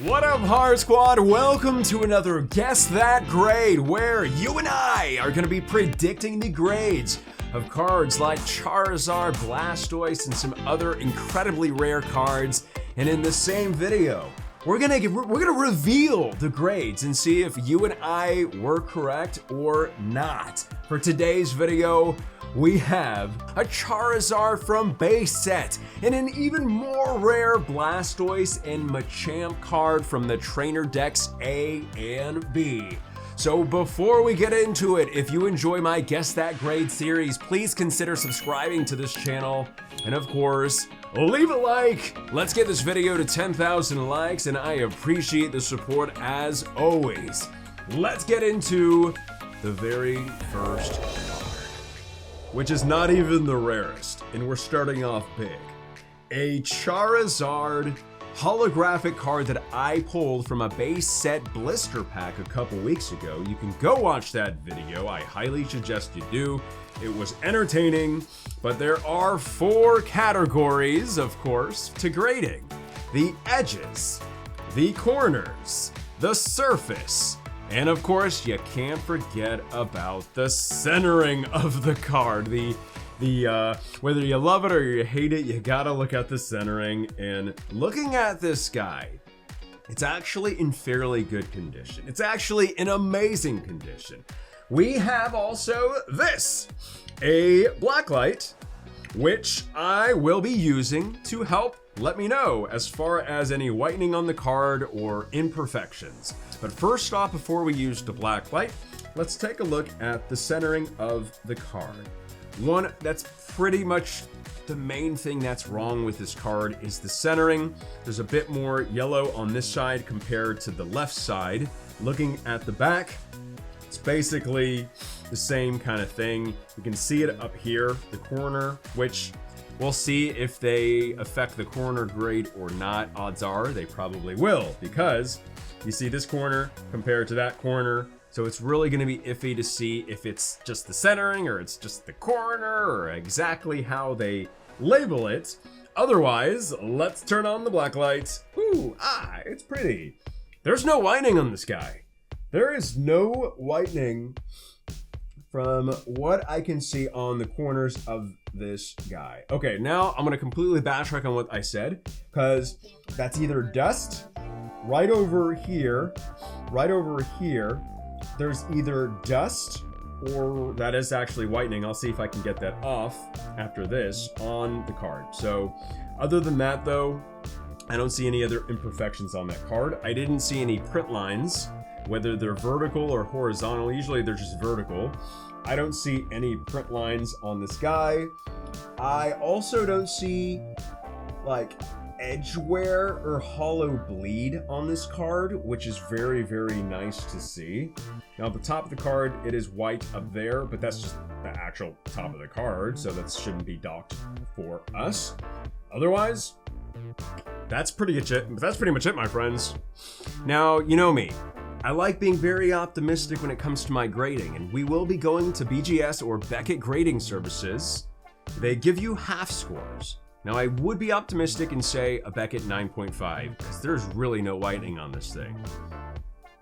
What up, Horror Squad? Welcome to another Guess That Grade, where you and I are going to be predicting the grades of cards like Charizard, Blastoise, and some other incredibly rare cards. And in the same video, we're gonna reveal the grades and see if you and I were correct or not. For today's video, we have a Charizard from base set and an even more rare Blastoise and Machamp card from the trainer decks A and B. So before we get into it, if you enjoy my Guess That Grade series, please consider subscribing to this channel. And of course, leave a like. Let's get this video to 10,000 likes, and I appreciate the support as always. Let's get into the very first card, which is not even the rarest, and we're starting off big. A Charizard holographic card that I pulled from a base set blister pack a couple weeks ago. You can go watch that video. I highly suggest you do. It was entertaining, but there are 4 categories, of course, to grading: the edges, the corners, the surface, and of course, you can't forget about the centering of the card. Whether you love it or you hate it, you gotta look at the centering. And looking at this guy, it's actually in fairly good condition. It's actually in amazing condition. We have also this, a blacklight, which I will be using to help let me know as far as any whitening on the card or imperfections. But first off, before we use the blacklight, let's take a look at the centering of the card. One that's pretty much the main thing that's wrong with this card is the centering. There's a bit more yellow on this side compared to the left side. Looking at the back, it's basically the same kind of thing. You can see it up here, the corner, which we'll see if they affect the corner grade or not. Odds are they probably will, because you see this corner compared to that corner. So it's really going to be iffy to see if it's just the centering or it's just the corner or exactly how they label it. Otherwise, let's turn on the black light. Ooh, it's pretty. There's no whitening on this guy. There is no whitening from what I can see on the corners of this guy. Okay, now I'm going to completely backtrack on what I said, because that's either dust right over here, there's either dust or that is actually whitening. I'll see if I can get that off after this on the card. So other than that though, I don't see any other imperfections on that card. I didn't see any print lines, whether they're vertical or horizontal. Usually they're just vertical. I don't see any print lines on this guy. I also don't see like edge wear or hollow bleed on this card, which is very, very nice to see. Now, at the top of the card, it is white up there, but that's just the actual top of the card, so that shouldn't be docked for us. Otherwise, that's pretty much it, my friends. Now, you know me. I like being very optimistic when it comes to my grading, and we will be going to BGS or Beckett grading services. They give you half scores. Now, I would be optimistic and say a Beckett 9.5, because there's really no whitening on this thing.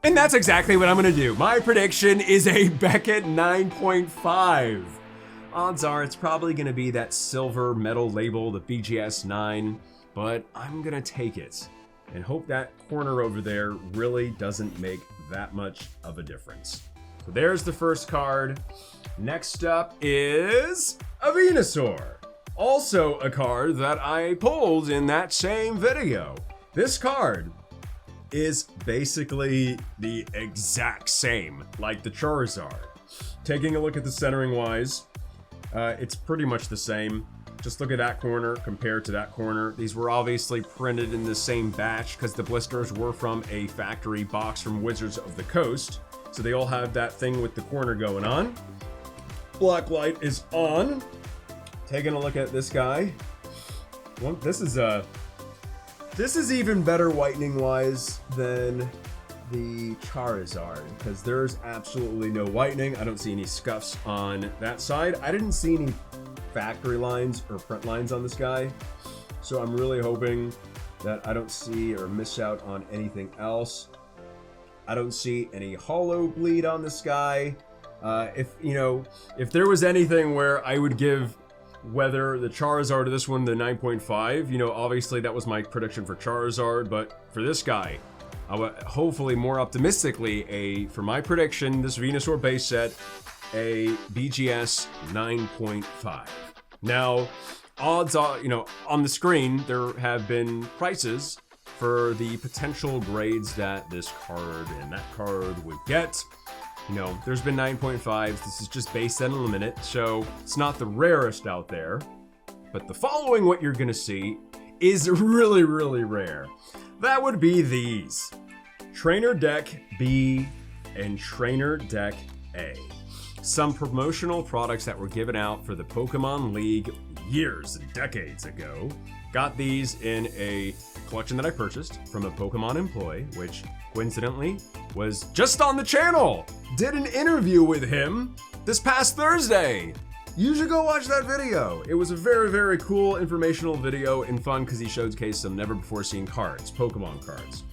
And that's exactly what I'm gonna do. My prediction is a Beckett 9.5. Odds are it's probably gonna be that silver metal label, the BGS 9, but I'm gonna take it and hope that corner over there really doesn't make that much of a difference. So there's the first card. Next up is a Venusaur. Also a card that I pulled in that same video. This card is basically the exact same like the Charizard. Taking a look at the centering wise, it's pretty much the same. Just look at that corner compared to that corner. These were obviously printed in the same batch because the blisters were from a factory box from Wizards of the Coast. So they all have that thing with the corner going on. Black light is on. Taking a look at this guy. Well, this is even better whitening wise than the Charizard, because there's absolutely no whitening. I don't see any scuffs on that side. I didn't see any factory lines or print lines on this guy, so I'm really hoping that I don't see or miss out on anything else. I don't see any hollow bleed on this guy. If there was anything where I would give whether the Charizard or this one the 9.5, obviously that was my prediction for Charizard, but for this guy, I would hopefully more optimistically for my prediction, this Venusaur base set, a BGS 9.5. Now, odds are, on the screen, there have been prices for the potential grades that this card and that card would get. There's been 9.5s. This is just base set unlimited, so it's not the rarest out there. But the following, what you're gonna see, is really, really rare. That would be these. Trainer Deck B and Trainer Deck A. Some promotional products that were given out for the Pokemon League years and decades ago. Got these in a collection that I purchased from a Pokemon employee, which coincidentally was just on the channel. Did an interview with him this past Thursday. You should go watch that video. It was a very, very cool informational video and fun because he showcased some never before seen cards, Pokemon cards.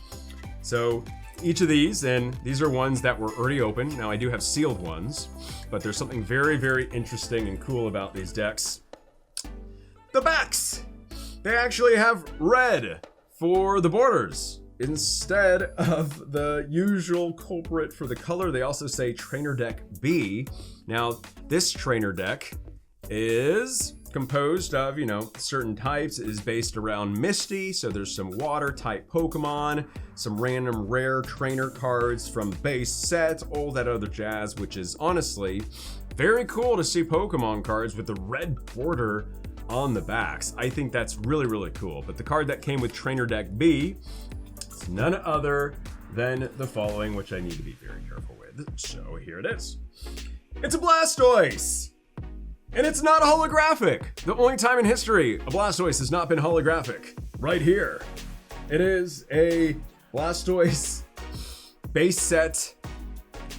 So each of these, and these are ones that were already open. Now I do have sealed ones, but there's something very, very interesting and cool about these decks. The backs. They actually have red for the borders instead of the usual culprit for the color. They also say Trainer Deck B. Now, this trainer deck is composed of, certain types. It is based around Misty, so there's some water type Pokemon, some random rare trainer cards from base set, all that other jazz, which is honestly very cool to see Pokemon cards with the red border on the backs. I think that's really, really cool. But the card that came with Trainer Deck B is none other than the following, which I need to be very careful with. So here it is. It's a Blastoise! And it's not holographic! The only time in history a Blastoise has not been holographic. Right here. It is a Blastoise base set,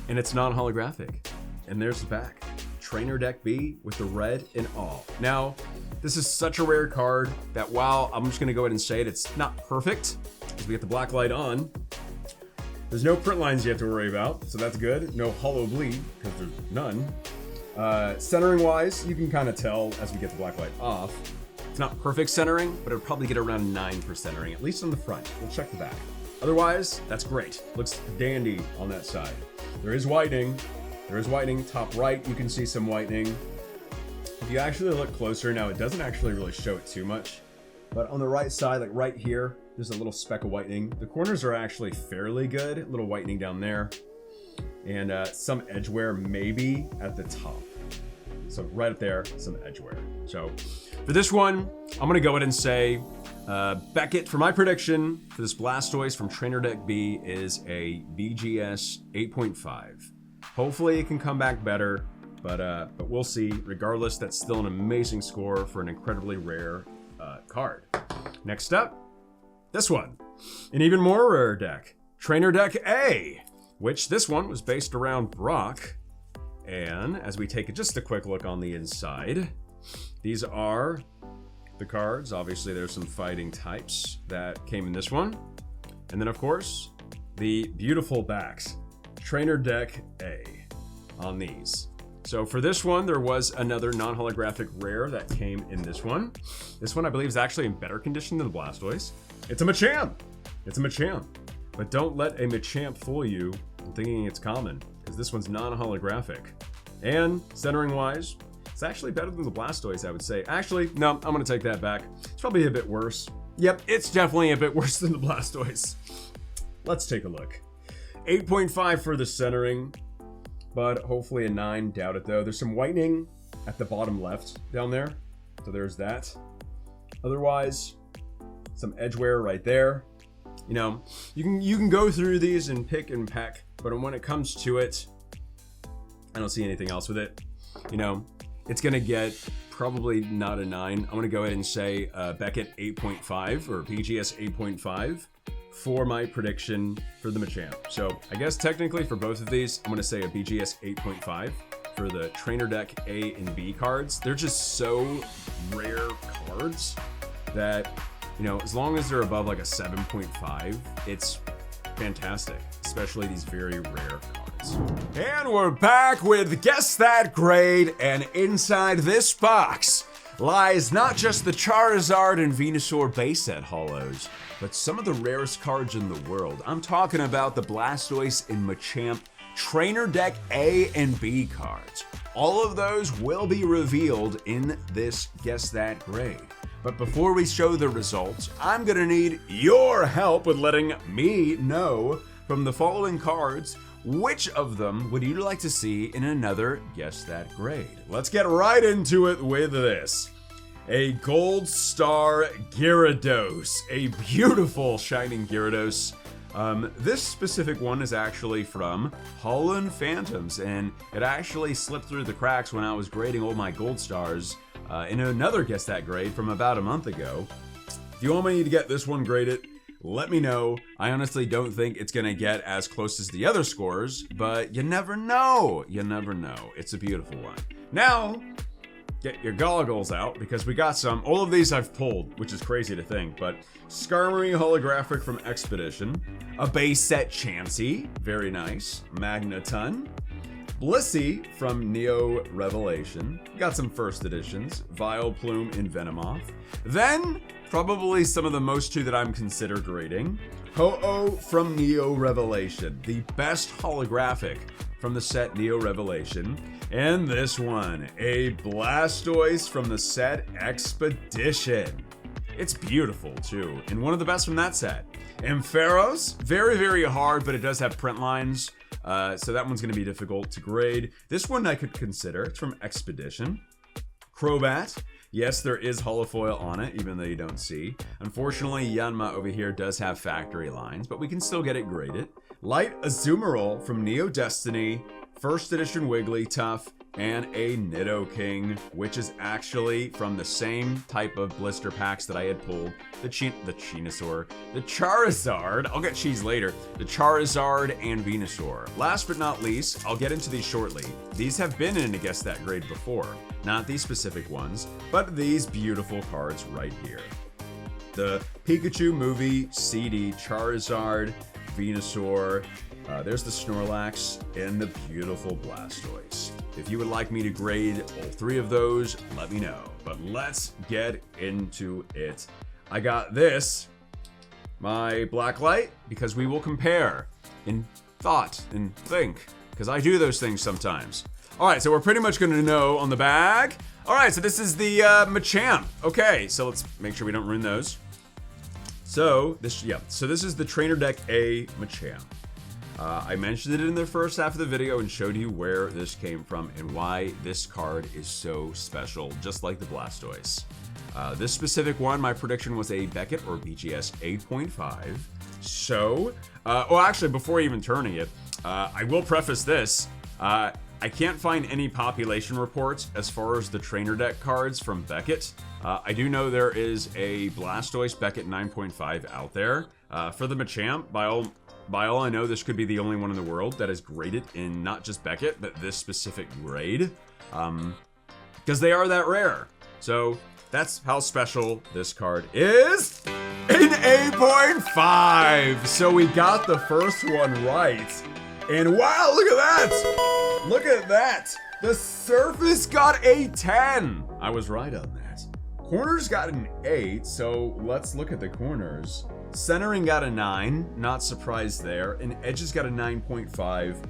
and it's non-holographic. And there's the back. Trainer Deck B with the red and all. Now, this is such a rare card that while I'm just gonna go ahead and say it, it's not perfect, because we get the black light on. There's no print lines you have to worry about, so that's good. No hollow bleed, because there's none. Centering wise, you can kind of tell as we get the black light off. It's not perfect centering, but it'll probably get around 9 for centering, at least on the front. We'll check the back. Otherwise, that's great. Looks dandy on that side. There is whitening. There is whitening. Top right, you can see some whitening. If you actually look closer, now it doesn't actually really show it too much, but on the right side, like right here, there's a little speck of whitening. The corners are actually fairly good. A little whitening down there. And some edge wear maybe at the top. So right up there, some edge wear. So for this one, I'm gonna go ahead and say Beckett, for my prediction for this Blastoise from Trainer Deck B, is a BGS 8.5. Hopefully it can come back better, but we'll see. Regardless, that's still an amazing score for an incredibly rare card. Next up, this one, an even more rare deck, Trainer Deck A, which this one was based around Brock. And as we take just a quick look on the inside, these are the cards. Obviously, there's some fighting types that came in this one. And then, of course, the beautiful backs. Trainer Deck A on these. So for this one, there was another non-holographic rare that came in this one. This one, I believe, is actually in better condition than the Blastoise. It's a Machamp. It's a Machamp. But don't let a Machamp fool you in thinking it's common, because this one's non-holographic. And centering-wise, it's actually better than the Blastoise, I would say. Actually, no, I'm going to take that back. It's probably a bit worse. Yep, it's definitely a bit worse than the Blastoise. Let's take a look. 8.5 for the centering, but hopefully a 9. Doubt it, though. There's some whitening at the bottom left down there, so there's that. Otherwise, some edge wear right there. You can go through these and pick and peck, but when it comes to it, I don't see anything else with it. It's gonna get probably not a 9. I'm gonna go ahead and say Beckett 8.5 or BGS 8.5 for my prediction for the Machamp. So I guess technically for both of these, I'm gonna say a BGS 8.5 for the Trainer Deck A and B cards. They're just so rare cards that you know, as long as they're above like a 7.5, it's fantastic, especially these very rare cards. And we're back with Guess That Grade, and inside this box lies not just the Charizard and Venusaur base set holos, but some of the rarest cards in the world. I'm talking about the Blastoise and Machamp Trainer Deck A and B cards. All of those will be revealed in this Guess That Grade. But before we show the results, I'm gonna need your help with letting me know from the following cards, which of them would you like to see in another Guess That Grade? Let's get right into it with this. A Gold Star Gyarados, a beautiful shining Gyarados. This specific one is actually from Holland Phantoms, and it actually slipped through the cracks when I was grading all my Gold Stars in another Guess That Grade from about a month ago. If you want me to get this one graded, let me know. I honestly don't think it's gonna get as close as the other scores, but you never know. You never know. It's a beautiful one. Now, get your goggles out because we got some. All of these I've pulled, which is crazy to think, but Skarmory holographic from Expedition, a base set Chansey, very nice, Magneton, Blissey from Neo Revelation, got some first editions, Vileplume and Venomoth, then probably some of the most two that I'm consider grading, Ho-Oh from Neo Revelation, the best holographic from the set Neo Revelation, and this one, a Blastoise from the set Expedition. It's beautiful too, and one of the best from that set. Ampharos, very, very hard, but it does have print lines, so that one's gonna be difficult to grade. This one I could consider, it's from Expedition. Crobat, yes, there is holofoil on it, even though you don't see. Unfortunately, Yanma over here does have factory lines, but we can still get it graded. Light Azumarill from Neo Destiny, first edition Wigglytuff, and a Nidoking, which is actually from the same type of blister packs that I had pulled. The Charizard, I'll get cheese later, the Charizard and Venusaur. Last but not least, I'll get into these shortly. These have been in a Guess That Grade before, not these specific ones, but these beautiful cards right here. The Pikachu movie CD Charizard, Venusaur, there's the Snorlax, and the beautiful Blastoise. If you would like me to grade all three of those, let me know. But let's get into it. I got this, my Blacklight, because we will compare in thought and think, because I do those things sometimes. All right, so we're pretty much gonna know on the bag. All right, so this is the Machamp. Okay, so let's make sure we don't ruin those. So this is the Trainer Deck A Machamp. I mentioned it in the first half of the video and showed you where this came from and why this card is so special, just like the Blastoise. This specific one, my prediction was a Beckett or BGS 8.5. So, well actually before even turning it, I will preface this. I can't find any population reports as far as the Trainer Deck cards from Beckett. I do know there is a Blastoise Beckett 9.5 out there. For the Machamp, by all I know, this could be the only one in the world that is graded in not just Beckett, but this specific grade. Because they are that rare. So that's how special this card is. An 8.5! So we got the first one right. And wow, look at that! Look at that! The surface got a 10! I was right on that. Corners got an 8, so let's look at the corners. Centering got a 9, not surprised there, and edges got a 9.5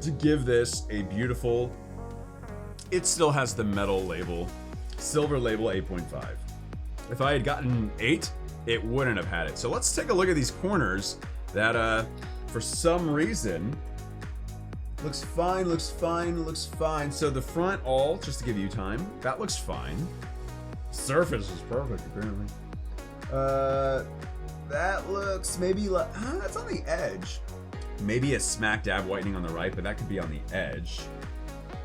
to give this a beautiful, it still has the metal label, silver label 8.5. If I had gotten 8, it wouldn't have had it. So let's take a look at these corners that, for some reason, looks fine, looks fine, looks fine. So the front all, just to give you time, that looks fine. Surface is perfect, apparently. That looks maybe like, that's on the edge. Maybe a smack dab whitening on the right, but that could be on the edge.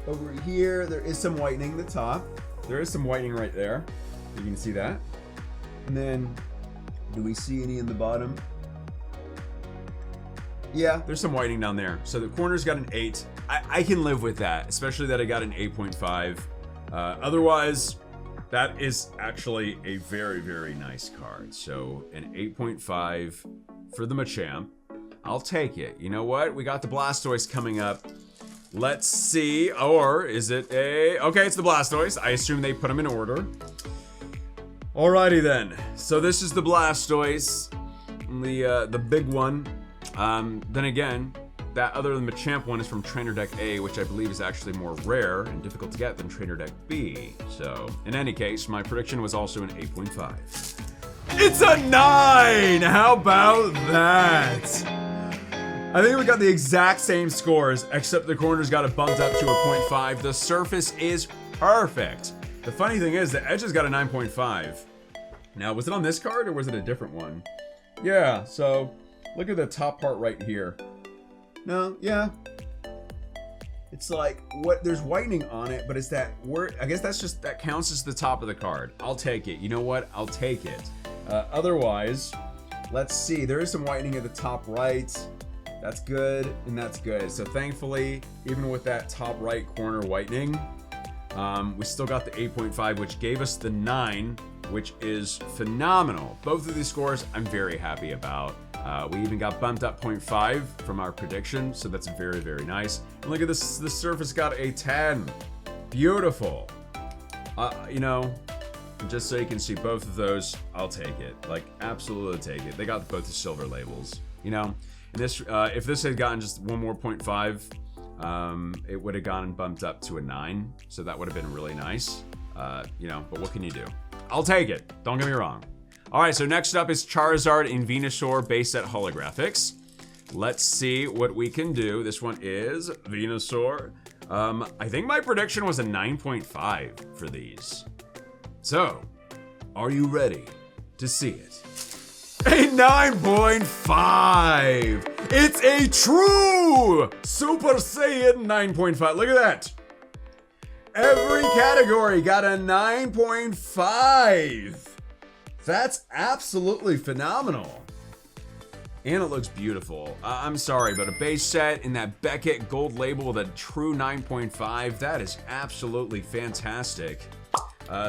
Over here, there is some whitening at the top. There is some whitening right there. You can see that. And then, do we see any in the bottom? Yeah, there's some whitening down there. So the corner's got an 8. I can live with that, especially that I got an 8.5. Otherwise, That is actually a very, very nice card. So an 8.5 for the Machamp. I'll take it. You know what? We got the Blastoise coming up. Let's see. Or is it a... Okay, it's the Blastoise. I assume they put them in order. Alrighty then. So this is the Blastoise. The big one. Then again, that other than Machamp one is from Trainer Deck A, which I believe is actually more rare and difficult to get than Trainer Deck B. So, in any case, my prediction was also an 8.5. It's a 9! How about that? I think we got the exact same scores, except the corners got it bumped up to a 0.5. The surface is perfect. The funny thing is, the edges got a 9.5. Now, was it on this card or was it a different one? Yeah, so look at the top part right here. No, yeah. It's like, what? There's whitening on it, but it's that word. I guess that counts as the top of the card. I'll take it. You know what? I'll take it. Otherwise, let's see. There is some whitening at the top right. That's good, and that's good. So thankfully, even with that top right corner whitening, we still got the 8.5, which gave us the 9, which is phenomenal. Both of these scores, I'm very happy about. We even got bumped up 0.5 from our prediction, so that's very, very nice. And look at this, the surface got a 10. Beautiful. You know, just so you can see both of those, I'll take it. Like, absolutely take it. They got both the silver labels, you know? And this, if this had gotten just one more 0.5, it would have gone and bumped up to a 9, so that would have been really nice. You know, but what can you do? I'll take it, don't get me wrong. All right, so next up is Charizard and Venusaur base set holographics. Let's see what we can do. This one is Venusaur. I think my prediction was a 9.5 for these. So, are you ready to see it? A 9.5! It's a true Super Saiyan 9.5. Look at that. Every category got a 9.5. That's absolutely phenomenal. And it looks beautiful. I'm sorry, but a base set in that Beckett gold label with a true 9.5, that is absolutely fantastic.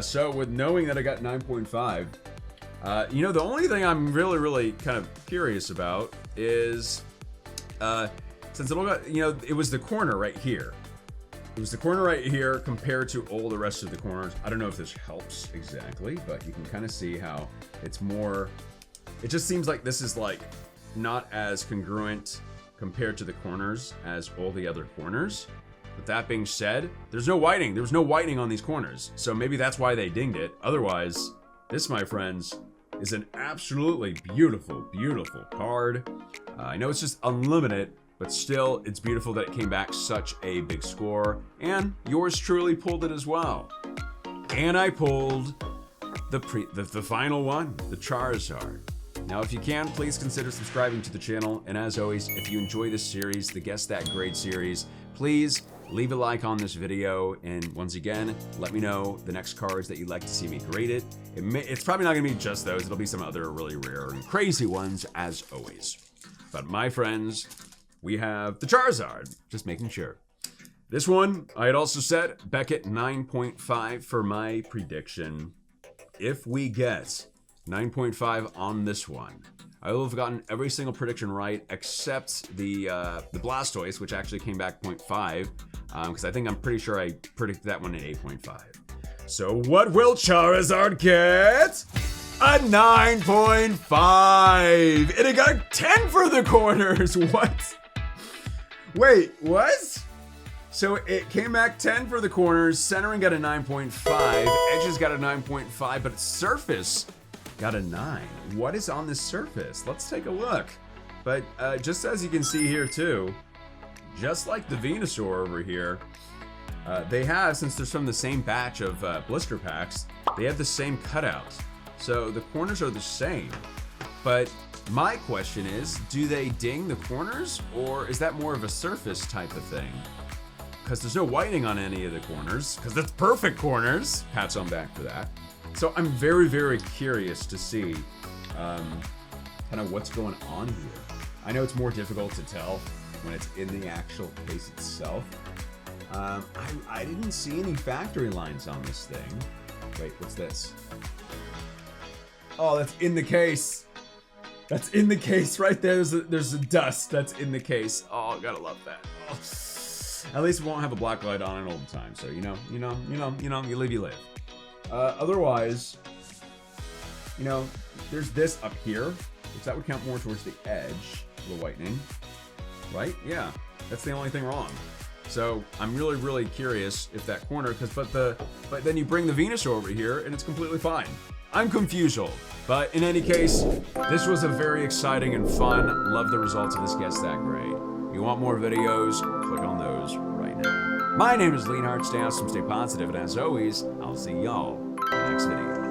So with knowing that I got 9.5, you know, the only thing I'm really kind of curious about is, since it all got, you know, it was the corner right here. It was the corner right here compared to all the rest of the corners. I don't know if this helps exactly, but you can kind of see how it's more, it just seems like this is like not as congruent compared to the corners as all the other corners. With that being said, there's no whitening. There was no whitening on these corners. So maybe that's why they dinged it. Otherwise, this, my friends, is an absolutely beautiful card. I know it's just unlimited, but still, it's beautiful that it came back such a big score, and yours truly pulled it as well. And I pulled the final one, the Charizard. Now, if you can, please consider subscribing to the channel, and as always, if you enjoy this series, the Guess That Grade series, please leave a like on this video, and once again, let me know the next cards that you'd like to see me grade it. It's probably not gonna be just those, it'll be some other really rare and crazy ones, as always. But my friends, we have the Charizard, just making sure. This one, I had also said Beckett 9.5 for my prediction. If we get 9.5 on this one, I will have gotten every single prediction right except the Blastoise, which actually came back 0.5, because I think I'm pretty sure I predicted that one at 8.5. So what will Charizard get? A 9.5! And it got a 10 for the corners! What? Wait, what? So it came back 10 for the corners, centering got a 9.5, edges got a 9.5, but its surface got a 9. What is on this surface? Let's take a look. But just as you can see here too, just like the Venusaur over here, they have, since they're from the same batch of blister packs, they have the same cutouts. So the corners are the same. But my question is, do they ding the corners, or is that more of a surface type of thing? Because there's no whitening on any of the corners, because that's perfect corners. Pats on back for that. So I'm very curious to see kind of what's going on here. I know it's more difficult to tell when it's in the actual case itself. I didn't see any factory lines on this thing. Wait, what's this? Oh, that's in the case. That's in the case right there. There's a dust that's in the case. Oh, gotta love that. Oh. At least it won't have a black light on it all the time. So you live, you live. Otherwise, there's this up here, which that would count more towards the edge of the whitening, right? Yeah, that's the only thing wrong. So I'm really, really curious if that corner, but then you bring the Venus over here and it's completely fine. I'm confused, but in any case, this was a very exciting and fun. Love the results of this Guess That Grade. If you want more videos, click on those right now. My name is Leonhart. Stay awesome, stay positive, and as always, I'll see y'all in the next video.